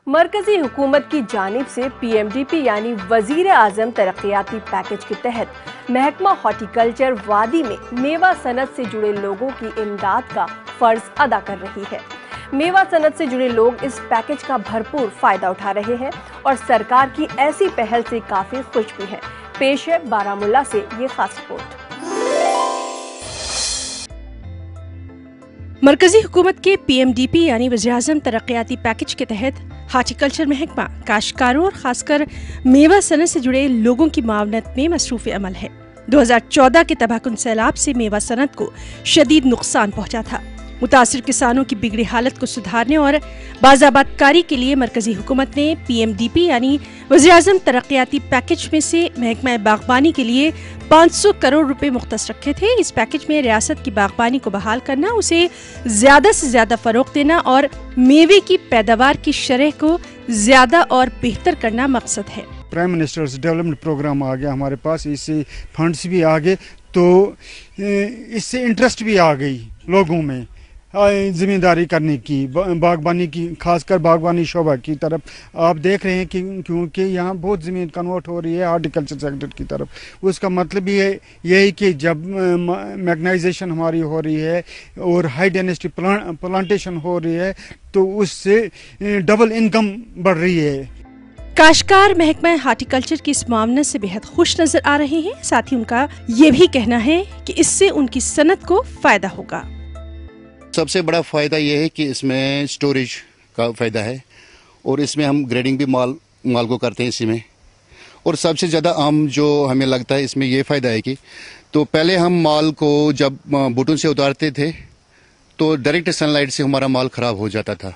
मरकजी हुकूमत की जानिब से PMDP यानी वजीर आजम तरक्याती पैकेज के तहत महकमा हॉर्टिकल्चर वादी में मेवा सनत से जुड़े लोगों की इमदाद का फर्ज अदा कर रही है। मेवा सनत से जुड़े लोग इस पैकेज का भरपूर फायदा उठा रहे हैं और सरकार की ऐसी पहल से काफी खुश भी हैं। पेश है बारामुल्ला से ये खास रिपोर्ट। मरकजी हुकूमत के PMDP यानी वज़ीर आज़म तरक्याती पैकेज के तहत हॉर्टिकल्चर महकमा काश्तकारों और खासकर मेवा सनत से जुड़े लोगों की मावनत में मसरूफ अमल है। 2014 के तबाहकुन सैलाब से मेवा सनत को शदीद नुकसान पहुंचा था। मुतासिर किसानों की बिगड़ी हालत को सुधारने और बाज़ाबातकारी के लिए मरकजी हुकूमत ने PMDP यानी वज़ीर आज़म तरक्याती पैकेज में से महकमा बागबानी के लिए 500 करोड़ रुपए मुख्तस रखे थे। इस पैकेज में रियासत की बागबानी को बहाल करना, उसे ज्यादा से ज्यादा फरोग देना और मेवे की पैदावार की शरह को ज्यादा और बेहतर करना मकसद है। प्राइम मिनिस्टर्स डेवलपमेंट प्रोग्राम आ गया हमारे पास, इससे फंड्स भी आ गए, तो इससे इंटरेस्ट भी आ गई लोगों में जिम्मेदारी करने की, बागबानी की, खासकर बागबानी शोबा की तरफ। आप देख रहे हैं कि क्योंकि यहाँ बहुत ज़मीन कन्वर्ट हो रही है हॉर्टिकल्चर सेक्टर की तरफ। उसका मतलब भी है यही कि जब मैगनाइजेशन हमारी हो रही है और हाई डेंसिटी प्लांटेशन हो रही है तो उससे डबल इनकम बढ़ रही है। काश्तकार महकमा हॉर्टिकल्चर की इस मामले से बेहद खुश नजर आ रहे हैं। साथ ही उनका ये भी कहना है कि इससे उनकी सनत को फायदा होगा। सबसे बड़ा फ़ायदा ये है कि इसमें स्टोरेज का फ़ायदा है और इसमें हम ग्रेडिंग भी माल को करते हैं इसी में। और सबसे ज़्यादा आम जो हमें लगता है इसमें ये फ़ायदा है कि तो पहले हम माल को जब बूटों से उतारते थे तो डायरेक्ट सनलाइट से हमारा माल ख़राब हो जाता था।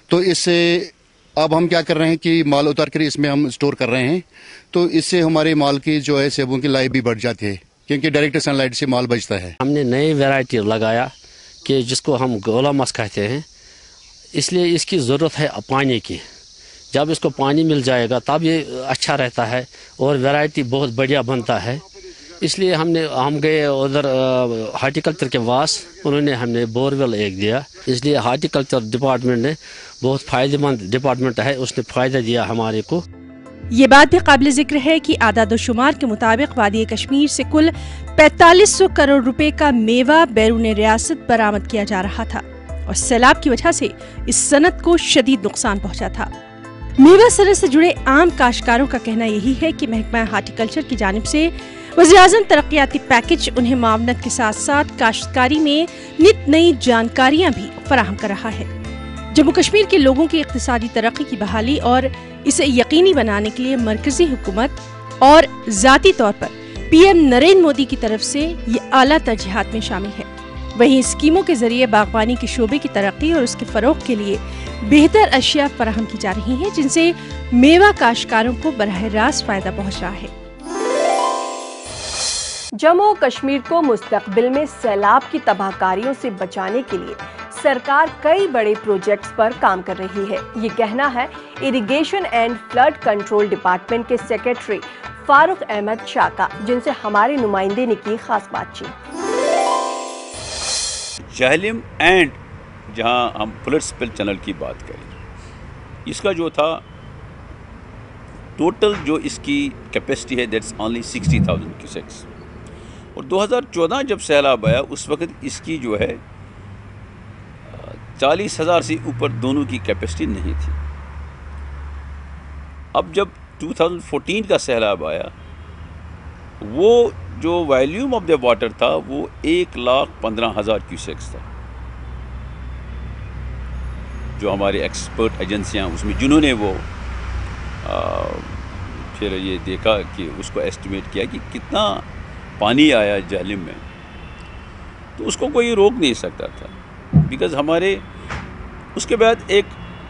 तो इससे अब हम क्या कर रहे हैं कि माल उतार कर इसमें हम स्टोर कर रहे हैं, तो इससे हमारे माल की जो है सेबों की लाइफ भी बढ़ जाती है क्योंकि डायरेक्ट सनलाइट से माल बचता है। हमने नई वैरायटी लगाया कि जिसको हम गोला मस कहते हैं, इसलिए इसकी ज़रूरत है पानी की। जब इसको पानी मिल जाएगा तब ये अच्छा रहता है और वैरायटी बहुत बढ़िया बनता है। इसलिए हम गए उधर हॉर्टिकल्चर के पास, उन्होंने हमने बोरवेल एक दिया। इसलिए हॉर्टिकल्चर डिपार्टमेंट ने बहुत फ़ायदेमंद डिपार्टमेंट है, उसने फ़ायदा दिया हमारे को। ये बात भी काबिल जिक्र है कि आदाद-ओ-शुमार के मुताबिक वादी कश्मीर से कुल 4500 करोड़ रुपए का मेवा बैरून रियासत बरामद किया जा रहा था और सैलाब की वजह से इस सनत को शदीद नुकसान पहुंचा था। मेवा सनत से जुड़े आम काश्तकारों का कहना यही है कि महकमा हॉर्टिकल्चर की जानिब से वज़ीर आज़म तरक्याती पैकेज उन्हें मावनत के साथ साथ काश्तकारी में नित नई जानकारियां भी फराहम कर रहा है। जम्मू कश्मीर के लोगों की इक़्तिसादी तरक्की की बहाली और इसे यकीनी बनाने के लिए मरकजी हुकूमत और ज़ाती तौर पर PM नरेंद्र मोदी की तरफ से ये आला तरजीहात में शामिल है। वहीं स्कीमों के जरिए बागबानी के शोबे की तरक्की और उसके फरोग के लिए बेहतर अशिया फराहम की जा रही हैं, जिनसे मेवा काश्तकारों को बराह रास्त फायदा पहुँच रहा है। जम्मू कश्मीर को मुस्तकबिल में सैलाब की तबाहकारियों से बचाने के लिए सरकार कई बड़े प्रोजेक्ट्स पर काम कर रही है। ये कहना है irrigation and flood control department के सेक्रेटरी फारूक अहमद शाह का, जिनसे हमारे नुमाइंदे ने की खास बातचीत। जहलिम एंड जहां हम फ्लड स्पिल चैनल की बात करें, इसका जो था टोटल जो इसकी कैपेसिटी है दैट्स ओनली 60,000 क्यूसेक्स। और 2014 जब सैलाब आया उस वक्त इसकी जो है 40,000 से ऊपर दोनों की कैपेसिटी नहीं थी। अब जब 2014 का सैलाब आया, वो जो वॉल्यूम ऑफ द वाटर था वो 1,15,000 क्यूसेक्स था। जो हमारे एक्सपर्ट एजेंसियां उसमें जिन्होंने वो फिर ये देखा कि उसको एस्टिमेट किया कि कितना पानी आया जहलिम में, तो उसको कोई रोक नहीं सकता था। बिकॉज़ हमारे उसके बाद एक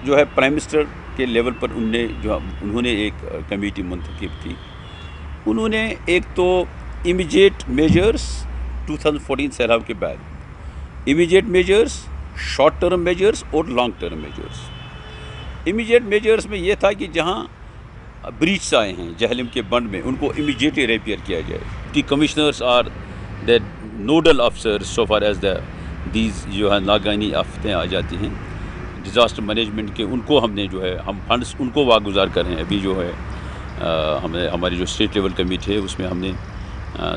जो है प्राइम मिनिस्टर के लेवल पर उन्होंने एक कमेटी मुंतखब की। उन्होंने एक तो इमीडिएट मेजर्स 2014 सैलाब के बाद, immediate measures, short term measures और long term measures. Immediate measures में ये था कि जहाँ ब्रीच आए हैं जहलिम के बंड में, उनको इमीडिएटली रिपेयर किया जाए। दी कमिश्नर्स आर द नोडल अफसर सो फार एज द दीज जो है नागानी आफतें आ जाती हैं, डिज़ास्टर मैनेजमेंट के, उनको हमने जो है हम फंड्स उनको वागुजार कर रहे हैं। अभी जो है हमने हमारी जो स्टेट लेवल कमेटी है उसमें हमने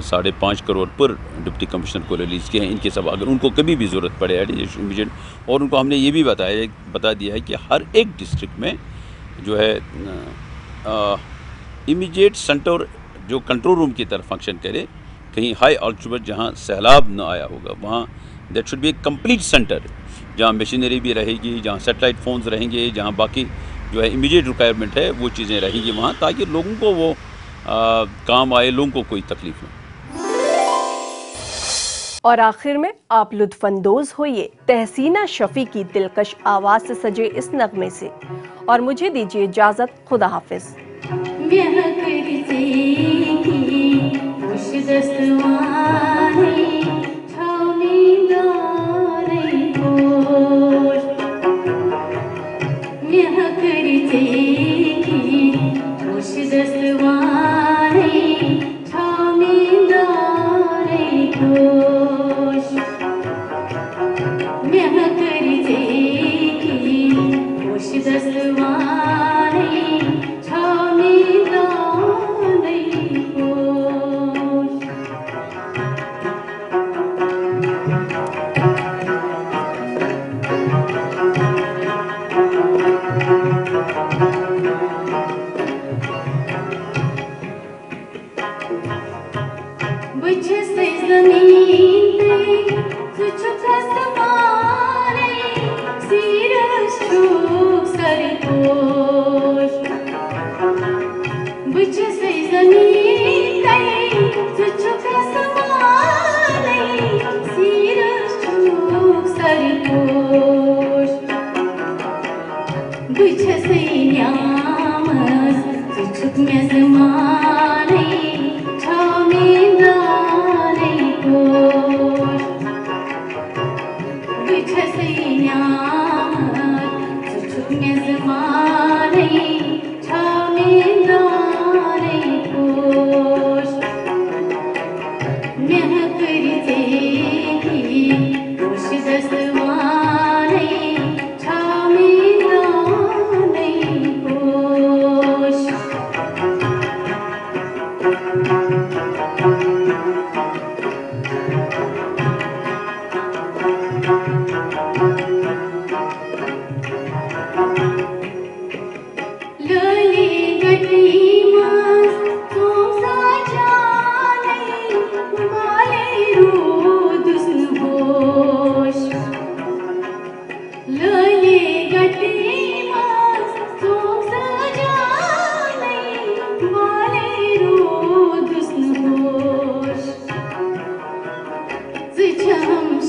5.5 करोड़ पर डिप्टी कमिश्नर को रिलीज़ किए हैं। इनके सब अगर उनको कभी भी ज़रूरत पड़े इमीडिएट, और उनको हमने ये भी बता दिया है कि हर एक डिस्ट्रिक्ट में जो है इमीडिएट सेंटर जो कंट्रोल रूम की तरफ फंक्शन करे, कहीं हाई अल्टीट्यूड जहाँ सैलाब न आया होगा वहाँ that should be A complete centre, जहाँ मशीनरी भी रहेगी, जहाँ सेटेलाइट फ़ोन्स रहेंगे, जहाँ बाकी जो है इमीडिएट रिक्वायरमेंट है वो चीज़ें रहेंगी वहाँ, ताकि लोगों को वो काम आए, लोगों को कोई तकलीफ ना। और आखिर में आप लुत्फानंदोज होइए तहसीना शफी की दिलकश आवाज से सजे इस नगमे से, और मुझे दीजिए इजाजत। खुदा हाफिज।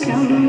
Shama,